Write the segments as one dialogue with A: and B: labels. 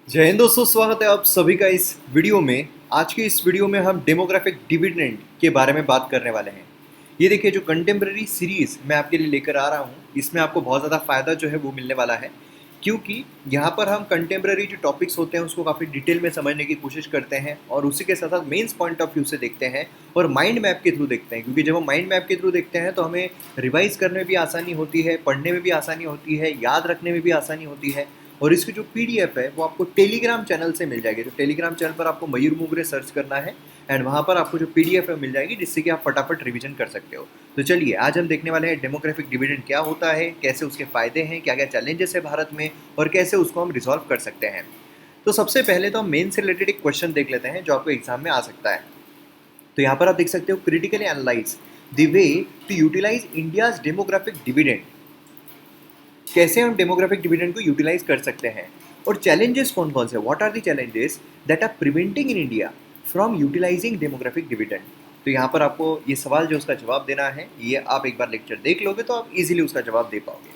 A: जय हिंद दोस्तों, स्वागत है आप सभी का इस वीडियो में। आज की इस वीडियो में हम डेमोग्राफिक डिविडेंड के बारे में बात करने वाले हैं। ये देखिए, जो कंटेम्प्रेरी सीरीज मैं आपके लिए लेकर आ रहा हूँ, इसमें आपको बहुत ज़्यादा फायदा जो है वो मिलने वाला है, क्योंकि यहाँ पर हम कंटेम्प्रेरी जो टॉपिक्स होते हैं उसको काफ़ी डिटेल में समझने की कोशिश करते हैं और उसी के साथ साथ मेंस पॉइंट ऑफ व्यू से देखते हैं और माइंड मैप के थ्रू देखते हैं। क्योंकि जब हम माइंड मैप के थ्रू देखते हैं तो हमें रिवाइज करने में भी आसानी होती है, पढ़ने में भी आसानी होती है, याद रखने में भी आसानी होती है। और इसकी जो पीडीएफ है वो आपको टेलीग्राम चैनल से मिल जाएगी। तो टेलीग्राम चैनल पर आपको मयूर मुगरे सर्च करना है एंड वहाँ पर आपको जो पीडीएफ है मिल जाएगी, जिससे कि आप फटाफट रिवीजन कर सकते हो। तो चलिए, आज हम देखने वाले हैं डेमोग्राफिक डिविडेंड क्या होता है, कैसे उसके फायदे हैं, क्या क्या चैलेंजेस है भारत में और कैसे उसको हम रिजॉल्व कर सकते हैं। तो सबसे पहले तो हम मेन से रिलेटेड एक क्वेश्चन देख लेते हैं जो आपको एग्जाम में आ सकता है। तो यहाँ पर आप देख सकते हो, critically analyse the way to utilise India's demographic dividend. कैसे हम डेमोग्राफिक डिविडेंड को यूटिलाइज कर सकते हैं और चैलेंजेस कौन कौन से, what are the challenges that are preventing in India from utilising demographic dividend. तो यहाँ पर आपको ये सवाल जो उसका जवाब देना है, ये आप एक बार लेक्चर देख लोगे तो आप इजीली उसका जवाब दे पाओगे।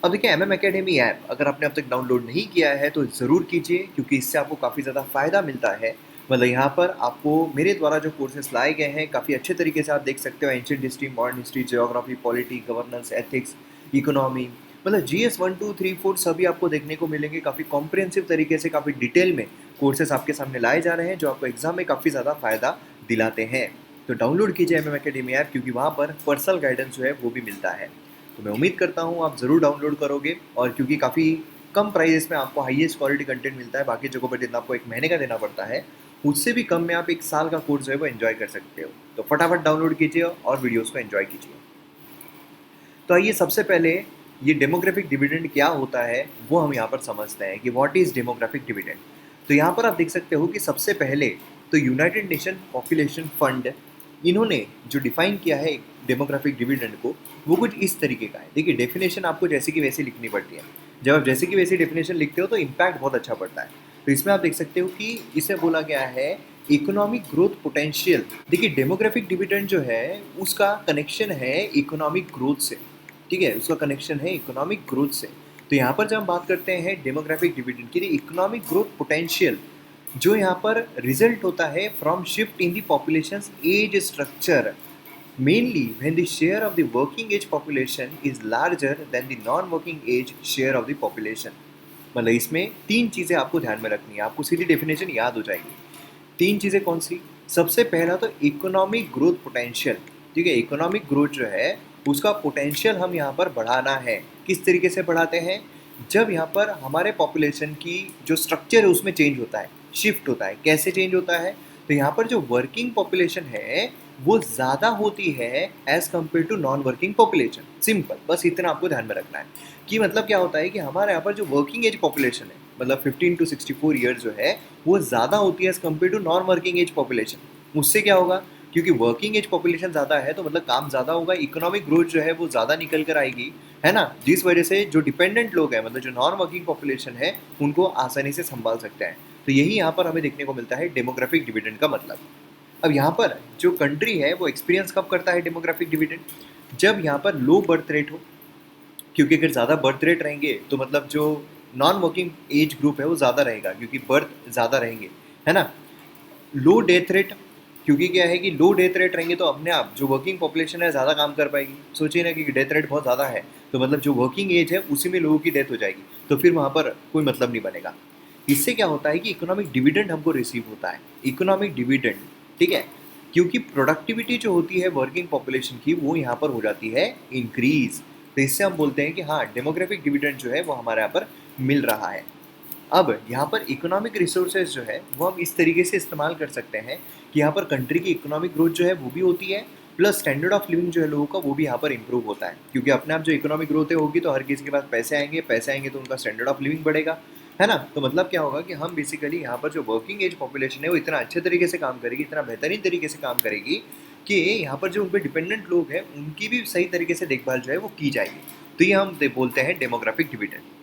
A: अब देखिए, एमएम एकेडमी ऐप अगर आपने अब तक डाउनलोड नहीं किया है तो ज़रूर कीजिए, क्योंकि इससे आपको काफ़ी ज़्यादा फ़ायदा मिलता है। मतलब यहाँ पर आपको मेरे द्वारा जो कोर्सेस लाए गए हैं काफ़ी अच्छे तरीके से आप देख सकते हो। Ancient history, modern history, geography, polity, governance, ethics, economy, मतलब जीएस 1 2 3 4 सभी आपको देखने को मिलेंगे। काफ़ी कॉम्प्रिहेंसिव तरीके से, काफ़ी डिटेल में कोर्सेस आपके सामने लाए जा रहे हैं, जो आपको एग्जाम में काफ़ी ज़्यादा फ़ायदा दिलाते हैं। तो डाउनलोड कीजिए एमएम एकेडमी ऐप, क्योंकि वहाँ पर पर्सनल गाइडेंस जो है वो भी मिलता है। तो मैं उम्मीद करता हूँ आप ज़रूर डाउनलोड करोगे, और क्योंकि काफ़ी कम प्राइस में आपको हाईएस्ट क्वालिटी कंटेंट मिलता है। बाकी जगहों पर जितना आपको एक महीने का देना पड़ता है, उससे भी कम में आप एक साल का कोर्स जो है वो एंजॉय कर सकते हो। तो फटाफट डाउनलोड कीजिए और वीडियोज़ को एंजॉय कीजिए। तो आइए, सबसे पहले ये डेमोग्राफिक डिविडेंड क्या होता है वो हम यहाँ पर समझते हैं कि व्हाट इज़ डेमोग्राफिक डिविडेंड। तो यहाँ पर आप देख सकते हो कि सबसे पहले तो यूनाइटेड नेशन पॉपुलेशन फंड, इन्होंने जो डिफाइन किया है डेमोग्राफिक डिविडेंड को, वो कुछ इस तरीके का है। देखिए, डेफिनेशन आपको जैसे कि वैसी लिखनी पड़ती है। जब आप जैसे कि वैसी डेफिनेशन लिखते हो तो इम्पैक्ट बहुत अच्छा पड़ता है। तो इसमें आप देख सकते हो कि इसे बोला गया है इकोनॉमिक ग्रोथ पोटेंशियल। देखिए, डेमोग्राफिक डिविडेंड जो है उसका कनेक्शन है इकोनॉमिक ग्रोथ से। ठीक है, उसका कनेक्शन है इकोनॉमिक ग्रोथ से। तो यहाँ पर जब हम बात करते हैं डेमोग्राफिक डिविडेंड की, इकोनॉमिक ग्रोथ पोटेंशियल जो यहाँ पर रिजल्ट होता है from shift in the population age structure, mainly when the share of the working age population is larger than the non working age share of the population. मतलब इसमें तीन चीज़ें आपको ध्यान में रखनी है, आपको सीधी डेफिनेशन याद हो जाएगी। तीन चीज़ें कौन सी? सबसे पहला तो इकोनॉमिक ग्रोथ पोटेंशियल। ठीक है, इकोनॉमिक ग्रोथ जो है उसका पोटेंशियल हम यहाँ पर बढ़ाना है। किस तरीके से बढ़ाते हैं? जब यहाँ पर हमारे पॉपुलेशन की जो स्ट्रक्चर है उसमें चेंज होता है, शिफ्ट होता है। कैसे चेंज होता है? तो यहाँ पर जो वर्किंग पॉपुलेशन है वो ज़्यादा होती है as compare to non working population. Simple, बस इतना आपको ध्यान में रखना है कि मतलब क्या होता है कि हमारे यहाँ पर जो वर्किंग एज पॉपुलेशन है, मतलब 15 to 64 ईयर्स जो है, वो ज़्यादा होती है as compare to non working age population. उससे क्या होगा? क्योंकि वर्किंग एज पॉपुलेशन ज़्यादा है तो मतलब काम ज़्यादा होगा, इकोनॉमिक ग्रोथ जो है वो ज़्यादा निकल कर आएगी, है ना। जिस वजह से जो डिपेंडेंट लोग हैं, मतलब जो नॉन वर्किंग पॉपुलेशन है, उनको आसानी से संभाल सकते हैं। तो यही यहाँ पर हमें देखने को मिलता है डेमोग्राफिक डिविडेंड का मतलब। अब यहाँ पर जो कंट्री है वो एक्सपीरियंस कब करता है डेमोग्राफिक डिविडेंड? जब यहाँ पर लो बर्थ रेट हो। क्योंकि अगर ज़्यादा बर्थ रेट रहेंगे तो मतलब जो नॉन वर्किंग एज ग्रुप है वो ज़्यादा रहेगा, क्योंकि बर्थ ज़्यादा रहेंगे, है ना। लो डेथ रेट, क्योंकि क्या है कि लो डेथ रेट रहेंगे तो अपने आप जो वर्किंग पॉपुलेशन है ज़्यादा काम कर पाएगी। सोचिए ना कि डेथ रेट बहुत ज़्यादा है तो मतलब जो वर्किंग एज है उसी में लोगों की डेथ हो जाएगी, तो फिर वहाँ पर कोई मतलब नहीं बनेगा। इससे क्या होता है कि इकोनॉमिक डिविडेंड हमको रिसीव होता है, इकोनॉमिक डिविडेंड। ठीक है, क्योंकि प्रोडक्टिविटी जो होती है वर्किंग पॉपुलेशन की वो यहाँ पर हो जाती है इंक्रीज। तो इससे हम बोलते हैं कि हाँ, डेमोग्राफिक डिविडेंड जो है वो हमारे यहाँ पर मिल रहा है। अब यहाँ पर इकोनॉमिक रिसोर्सेज जो है वो हम इस तरीके से इस्तेमाल कर सकते हैं कि यहाँ पर कंट्री की इकोनॉमिक ग्रोथ जो है वो भी होती है, प्लस स्टैंडर्ड ऑफ लिविंग जो है लोगों का वो भी यहाँ पर इंप्रूव होता है। क्योंकि अपने आप जो इकोनॉमिक ग्रोथ होगी तो हर किसी के पास पैसे आएंगे, पैसे आएंगे तो उनका स्टैंडर्ड ऑफ लिविंग बढ़ेगा, है ना। तो मतलब क्या होगा कि हम बेसिकली यहाँ पर जो वर्किंग एज पॉपुलेशन है वो इतना अच्छे तरीके से काम करेगी, इतना बेहतरीन तरीके से काम करेगी कि यहाँ पर जो उन पर डिपेंडेंट लोग हैं उनकी भी सही तरीके से देखभाल जो है वो की जाएगी। तो ये हम बोलते हैं डेमोग्राफिक डिविडेंड।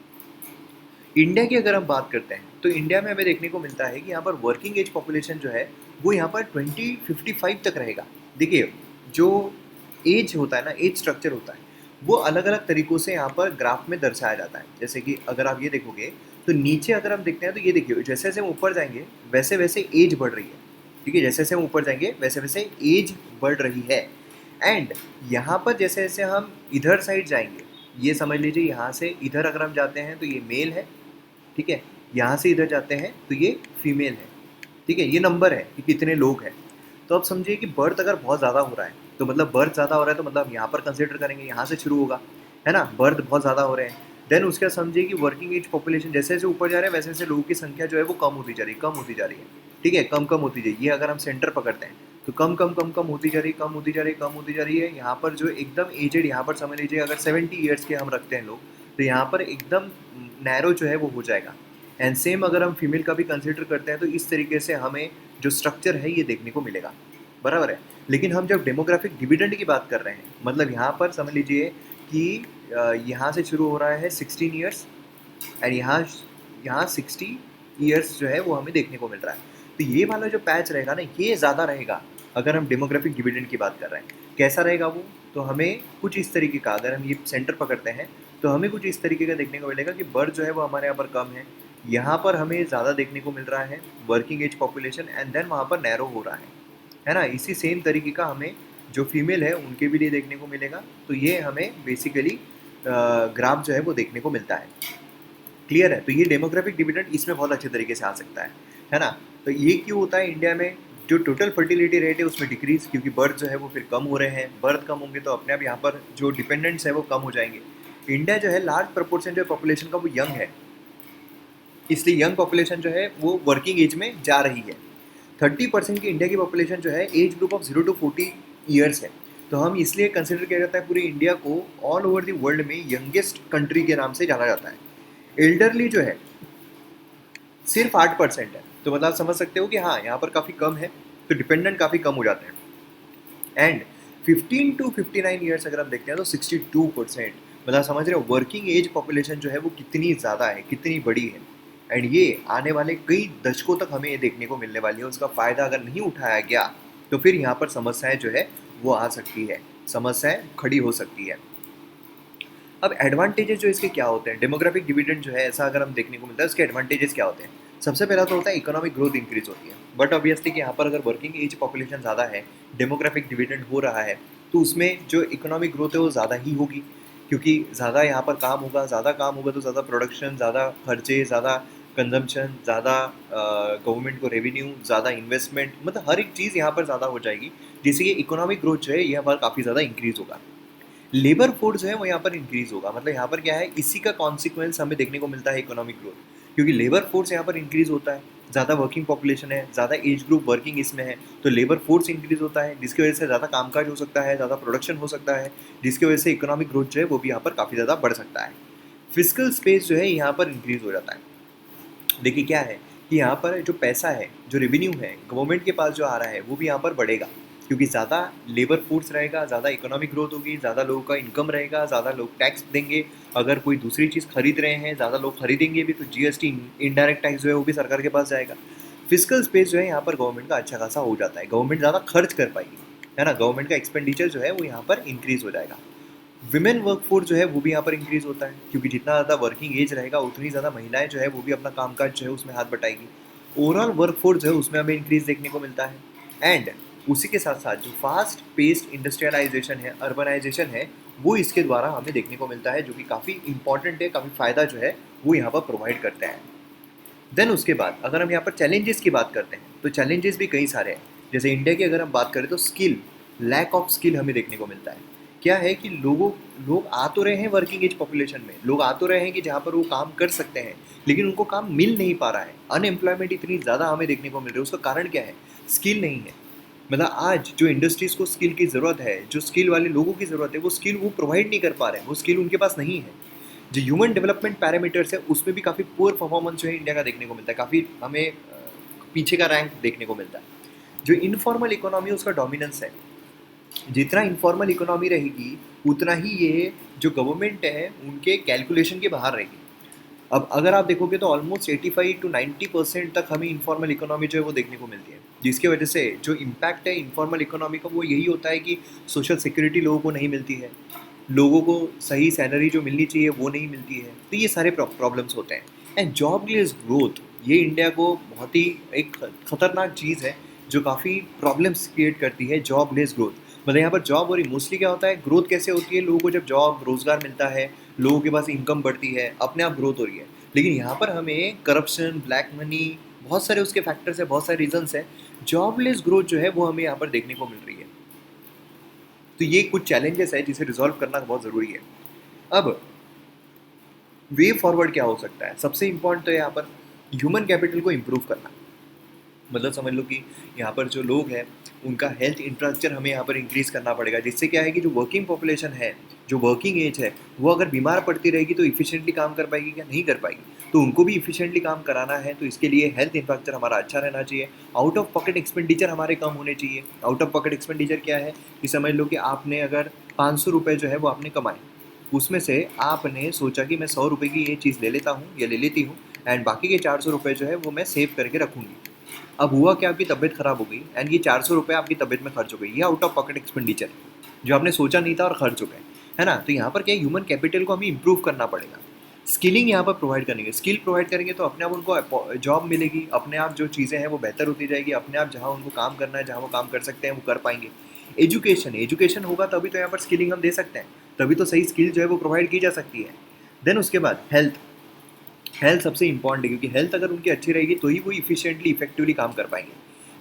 A: इंडिया की अगर हम बात करते हैं तो इंडिया में हमें देखने को मिलता है कि यहाँ पर वर्किंग एज पॉपुलेशन जो है वो यहाँ पर 2055 तक रहेगा। देखिए, जो एज होता है ना, एज स्ट्रक्चर होता है, वो अलग अलग तरीक़ों से यहाँ पर ग्राफ में दर्शाया जाता है। जैसे कि अगर आप ये देखोगे तो नीचे अगर हम देखते हैं तो ये देखिए जैसे जैसे हम ऊपर जाएंगे वैसे वैसे एज बढ़ रही है। ठीक है, जैसे जैसे हम ऊपर जाएंगे वैसे वैसे एज बढ़ रही है। एंड यहाँ पर जैसे जैसे हम इधर साइड जाएंगे, ये समझ लीजिए यहाँ से इधर अगर हम जाते हैं तो ये मेल है। ठीक है, यहाँ से इधर जाते हैं तो ये फीमेल है। ठीक है, ये नंबर है कि कितने लोग हैं। तो अब समझिए कि बर्थ अगर बहुत ज़्यादा हो रहा है तो मतलब बर्थ ज़्यादा हो रहा है तो मतलब यहाँ पर कंसिडर करेंगे, यहाँ से शुरू होगा, है ना। बर्थ बहुत ज़्यादा हो रहे हैं, देन उसके बाद समझिए कि वर्किंग एज पॉपुलेशन जैसे जैसे ऊपर जा रहे हैं वैसे वैसे लोगों की संख्या जो है वो कम होती जा रही है, कम होती जा रही है। ठीक है, कम कम होती जाएगी। ये अगर हम सेंटर पकड़ते हैं तो कम कम कम कम होती जा रही है, कम होती जा रही है, कम होती जा रही है। यहाँ पर जो एकदम एजेड, यहाँ पर समझ लीजिए अगर 70 ईयर्स के हम रखते हैं लोग, तो यहाँ पर एकदम नैरो जो है वो हो जाएगा। एंड सेम अगर हम फीमेल का भी कंसिडर करते हैं तो इस तरीके से हमें जो स्ट्रक्चर है ये देखने को मिलेगा, बराबर है। लेकिन हम जब डेमोग्राफिक डिविडेंड की बात कर रहे हैं, मतलब यहाँ पर समझ लीजिए कि यहाँ से शुरू हो रहा है 16 ईयर्स एंड यहाँ यहाँ 60 ईयर्स जो है वो हमें देखने को मिल रहा है। तो ये वाला जो पैच रहेगा ना ये ज़्यादा रहेगा अगर हम डेमोग्राफिक डिविडेंड की बात कर रहे हैं। कैसा रहेगा वो, तो हमें कुछ इस तरीके का, अगर हम ये सेंटर पकड़ते हैं तो हमें कुछ इस तरीके का देखने को मिलेगा कि बर्थ जो है वो हमारे यहाँ पर कम है, यहाँ पर हमें ज़्यादा देखने को मिल रहा है working age population, and then वहाँ पर नैरो हो रहा है ना। इसी सेम तरीके का हमें जो फीमेल है उनके भी लिए देखने को मिलेगा। तो ये हमें बेसिकली ग्राफ जो है वो देखने को मिलता है। क्लियर है, तो ये डेमोग्राफिक डिविडेंड इसमें बहुत अच्छे तरीके से आ सकता है ना। तो ये क्यों होता है इंडिया में, जो टोटल फर्टिलिटी रेट है उसमें डिक्रीज, क्योंकि बर्थ जो है वो फिर कम हो रहे हैं। बर्थ कम होंगे तो अपने आप यहाँ पर जो डिपेंडेंट्स है वो कम हो जाएंगे। इंडिया जो है लार्ज प्रपोर्शन जो पॉपुलेशन का वो यंग है, इसलिए यंग पॉपुलेशन जो है वो वर्किंग एज में जा रही है। 30% की इंडिया की पॉपुलेशन जो है age group of 0 to 40 years है। तो हम इसलिए कंसिडर किया जाता है पूरी इंडिया को ऑल ओवर द वर्ल्ड में यंगेस्ट कंट्री के नाम से जाना जाता है। एल्डरली जो है सिर्फ 8% है, तो मतलब आप समझ सकते हो कि हाँ यहाँ पर काफ़ी कम है, तो डिपेंडेंट काफ़ी कम हो जाते हैं। एंड 15 to 59 ईयर्स अगर हम देखते हैं तो 62%, मतलब समझ रहे हो वर्किंग एज पॉपुलेशन जो है वो कितनी ज़्यादा है, कितनी बड़ी है। एंड ये आने वाले कई दशकों तक हमें ये देखने को मिलने वाली है। उसका फ़ायदा अगर नहीं उठाया गया तो फिर यहाँ पर समस्याएं जो है वो आ सकती है, समस्याएं खड़ी हो सकती है। अब एडवांटेजेस जो इसके क्या होते हैं, डेमोग्राफिक डिविडेंड जो है ऐसा अगर हम देखने को मिलता है उसके एडवांटेजेस क्या होते हैं। सबसे पहला तो होता है इकोनॉमिक ग्रोथ इंक्रीज होती है, बट ऑब्वियसली कि यहाँ पर अगर वर्किंग एज पॉपुलेशन ज़्यादा है, डेमोग्राफिक डिविडेंड हो रहा है, तो उसमें जो इकोनॉमिक ग्रोथ है वो ज़्यादा ही होगी, क्योंकि ज़्यादा यहाँ पर काम होगा, ज़्यादा काम होगा तो ज़्यादा प्रोडक्शन, ज़्यादा खर्चे, ज़्यादा कंजम्पशन, ज़्यादा गवर्नमेंट को रेवेन्यू, ज़्यादा इन्वेस्टमेंट, मतलब हर एक चीज़ यहाँ पर ज़्यादा हो जाएगी, जिससे कि इकोनॉमिक ग्रोथ जो है यहाँ पर काफ़ी ज़्यादा इंक्रीज़ होगा। लेबर फोर्स जो है वो यहाँ पर इंक्रीज होगा, मतलब यहाँ पर क्या है, इसी का कॉन्सिक्वेंस हमें देखने को मिलता है इकोनॉमिक ग्रोथ, क्योंकि लेबर फोर्स यहाँ पर इंक्रीज होता है, ज़्यादा वर्किंग पॉपुलेशन है, ज़्यादा एज ग्रुप वर्किंग इसमें है, तो लेबर फोर्स इंक्रीज होता है, जिसकी वजह से ज़्यादा कामकाज हो सकता है, ज़्यादा प्रोडक्शन हो सकता है, जिसकी वजह से इकोनॉमिक ग्रोथ जो है वो भी यहाँ पर काफ़ी ज़्यादा बढ़ सकता है। फिजिकल स्पेस जो है यहाँ पर इंक्रीज हो जाता है। देखिए क्या है कि यहाँ पर जो पैसा है, जो रेवेन्यू है गवर्नमेंट के पास जो आ रहा है वो भी यहाँ पर बढ़ेगा, क्योंकि ज़्यादा लेबर फोर्स रहेगा, ज़्यादा इकोनॉमिक ग्रोथ होगी, ज़्यादा लोगों का इनकम रहेगा, ज़्यादा लोग टैक्स देंगे। अगर कोई दूसरी चीज़ खरीद रहे हैं, ज़्यादा लोग खरीदेंगे भी, तो जीएसटी इनडायरेक्ट टैक्स जो है वो भी सरकार के पास जाएगा। फिजिकल स्पेस जो है यहाँ पर गवर्नमेंट का अच्छा खासा हो जाता है, गवर्नमेंट ज़्यादा खर्च कर पाएगी, है ना। गवर्नमेंट का एक्सपेंडिचर जो है वो यहाँ पर इंक्रीज हो जाएगा। विमेन वर्कफोर्स जो है वो भी यहाँ पर इंक्रीज होता है, क्योंकि जितना ज़्यादा वर्किंग एज रहेगा उतनी ज़्यादा महिलाएं जो है वो भी अपना कामकाज जो है उसमें हाथ बटाएगी। ओवरऑल वर्कफोर्स जो है उसमें हमें इंक्रीज देखने को मिलता है। एंड उसी के साथ साथ जो फास्ट पेस्ड इंडस्ट्रियलाइजेशन है, अर्बनाइजेशन है, वो इसके द्वारा हमें देखने को मिलता है, जो कि काफ़ी इंपॉर्टेंट है, काफ़ी फ़ायदा जो है वो यहाँ पर प्रोवाइड करते हैं। देन उसके बाद अगर हम यहाँ पर चैलेंजेस की बात करते हैं तो चैलेंजेस भी कई सारे हैं। जैसे इंडिया की अगर हम बात करें तो स्किल, लैक ऑफ स्किल हमें देखने को मिलता है। क्या है कि लोग आ तो रहे हैं वर्किंग एज पॉपुलेशन में, लोग आ तो रहे हैं कि जहाँ पर वो काम कर सकते हैं, लेकिन उनको काम मिल नहीं पा रहा है। अनएम्प्लॉयमेंट इतनी ज़्यादा हमें देखने को मिल रही है, उसका कारण क्या है, स्किल नहीं है। मतलब आज जो इंडस्ट्रीज़ को स्किल की ज़रूरत है, जो स्किल वाले लोगों की ज़रूरत है, वो स्किल वो प्रोवाइड नहीं कर पा रहे हैं, वो स्किल उनके पास नहीं है। जो ह्यूमन डेवलपमेंट पैरामीटर्स है उसमें भी काफ़ी पुअर परफॉर्मेंस जो है इंडिया का देखने को मिलता है, काफ़ी हमें पीछे का रैंक देखने को मिलता है। जो इनफॉर्मल इकोनॉमी उसका डोमिनेंस है, जितना इनफॉर्मल इकोनॉमी रहेगी उतना ही ये जो गवर्नमेंट है उनके कैलकुलेशन के बाहर रहेगी। अब अगर आप देखोगे तो ऑलमोस्ट 85 to 90% तक हमें इनफॉर्मल इकोनॉमी जो है वो देखने को मिलती है, जिसकी वजह से जो इम्पैक्ट है इनफॉर्मल इकोनॉमी का वो यही होता है कि सोशल सिक्योरिटी लोगों को नहीं मिलती है, लोगों को सही सैलरी जो मिलनी चाहिए वो नहीं मिलती है, तो ये सारे प्रॉब्लम्स होते हैं। एंड जॉबलेस ग्रोथ ये इंडिया को बहुत ही एक खतरनाक चीज़ है जो काफ़ी प्रॉब्लम्स क्रिएट करती है। जॉबलेस ग्रोथ मतलब यहाँ पर जॉब और मोस्टली क्या होता है, ग्रोथ कैसे होती है, लोगों को जब जॉब रोजगार मिलता है, लोगों के पास इनकम बढ़ती है, अपने आप ग्रोथ हो रही है। लेकिन यहाँ पर हमें करप्शन, ब्लैक मनी, बहुत सारे उसके फैक्टर्स है, बहुत सारे रीजंस है। जॉबलेस ग्रोथ जो है वो हमें यहाँ पर देखने को मिल रही है। तो ये कुछ चैलेंजेस है जिसे रिजॉल्व करना बहुत ज़रूरी है। अब वे फॉरवर्ड क्या हो सकता है, सबसे इम्पोर्टेंट तो यहाँ पर ह्यूमन कैपिटल को इम्प्रूव करना। मतलब समझ लो कि यहाँ पर जो लोग हैं उनका हेल्थ इंफ्रास्ट्रक्चर हमें यहाँ पर इंक्रीज़ करना पड़ेगा, जिससे क्या है कि जो वर्किंग पॉपुलेशन है, जो वर्किंग एज है, वो अगर बीमार पड़ती रहेगी तो इफिशिएंटली काम कर पाएगी क्या, नहीं कर पाएगी। तो उनको भी इफिशिएंटली काम कराना है, तो इसके लिए हेल्थ इंफ्रास्ट्रक्चर हमारा अच्छा रहना चाहिए। आउट ऑफ पॉकेट एक्सपेंडिचर हमारे कम होने चाहिए। आउट ऑफ पॉकेट एक्सपेंडिचर क्या है कि समझ लो कि आपने अगर 500 रुपये जो है वो आपने कमाए, उसमें से आपने सोचा कि मैं 100 रुपये की ये चीज़ ले लेता हूँ या ले लेती हूँ, एंड बाकी के 400 रुपये जो है वो मैं सेव करके रखूँगी। अब हुआ क्या, आपकी तबीयत खराब हो गई एंड ये 400 रुपये आपकी तबीयत में खर्च हो गई। ये आउट ऑफ पॉकेट एक्सपेंडिचर जो आपने सोचा नहीं था और खर्च हो गए, है ना। तो यहाँ पर क्या, ह्यूमन कैपिटल को हमें इंप्रूव करना पड़ेगा। स्किलिंग यहाँ पर प्रोवाइड करेंगे, स्किल प्रोवाइड करेंगे तो अपने आप उनको जॉब मिलेगी, अपने आप जो चीज़ें हैं वो बेहतर होती जाएगी, अपने आप जहाँ उनको काम करना है, जहाँ वो काम कर सकते हैं वो कर पाएंगे। एजुकेशन होगा तभी तो यहाँ पर स्किलिंग हम दे सकते हैं, तभी तो सही स्किल जो है वो प्रोवाइड की जा सकती है। देन उसके बाद हेल्थ सबसे इंपॉर्टेंट है, क्योंकि हेल्थ अगर उनकी अच्छी रहेगी तो ही वो इफिशिएंटली इफेक्टिवली काम कर पाएंगे।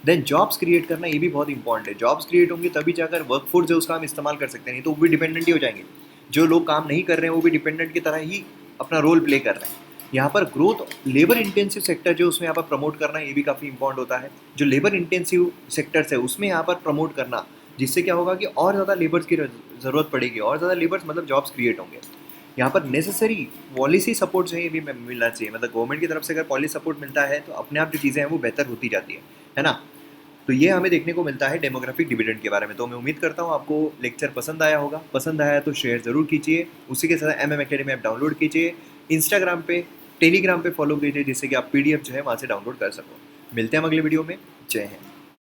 A: देन जॉब्स क्रिएट करना ये भी बहुत इंपॉर्टेंट है। जॉब्स क्रिएट होंगी तभी जाकर वर्कफोर्स जो उसका हम इस्तेमाल कर सकते हैं, नहीं तो वो भी डिपेंडेंट ही हो जाएंगे। जो लोग काम नहीं कर रहे हैं वो भी डिपेंडेंट की तरह ही अपना रोल प्ले कर रहे हैं। यहाँ पर ग्रोथ, लेबर इंटेंसिव सेक्टर जो उसमें यहाँ पर प्रमोट करना ये भी काफ़ी इंपॉर्टेंट होता है। जो लेबर इंटेंसिव सेक्टर्स है उसमें यहाँ पर प्रमोट करना, जिससे क्या होगा कि और ज़्यादा लेबर्स की ज़रूरत पड़ेगी, और ज़्यादा लेबर्स मतलब जॉब्स क्रिएट होंगे। यहाँ पर नेसेसरी पॉलिसी सपोर्ट जो है ये भी मिलना चाहिए। मतलब गवर्नमेंट की तरफ से अगर पॉलिसी सपोर्ट मिलता है तो अपने आप जो चीज़ें हैं वो बेहतर होती जाती है ना। तो ये हमें देखने को मिलता है डेमोग्राफिक डिविडेंड के बारे में। तो मैं उम्मीद करता हूँ आपको लेक्चर पसंद आया होगा। पसंद आया तो शेयर ज़रूर कीजिए। उसी के साथ MM Academy ऐप डाउनलोड कीजिए, इंस्टाग्राम पे, टेलीग्राम पे फॉलो कीजिए, जिससे कि आप PDF जो है वहाँ से डाउनलोड कर सको। मिलते हैं अगले वीडियो में। जय हिंद।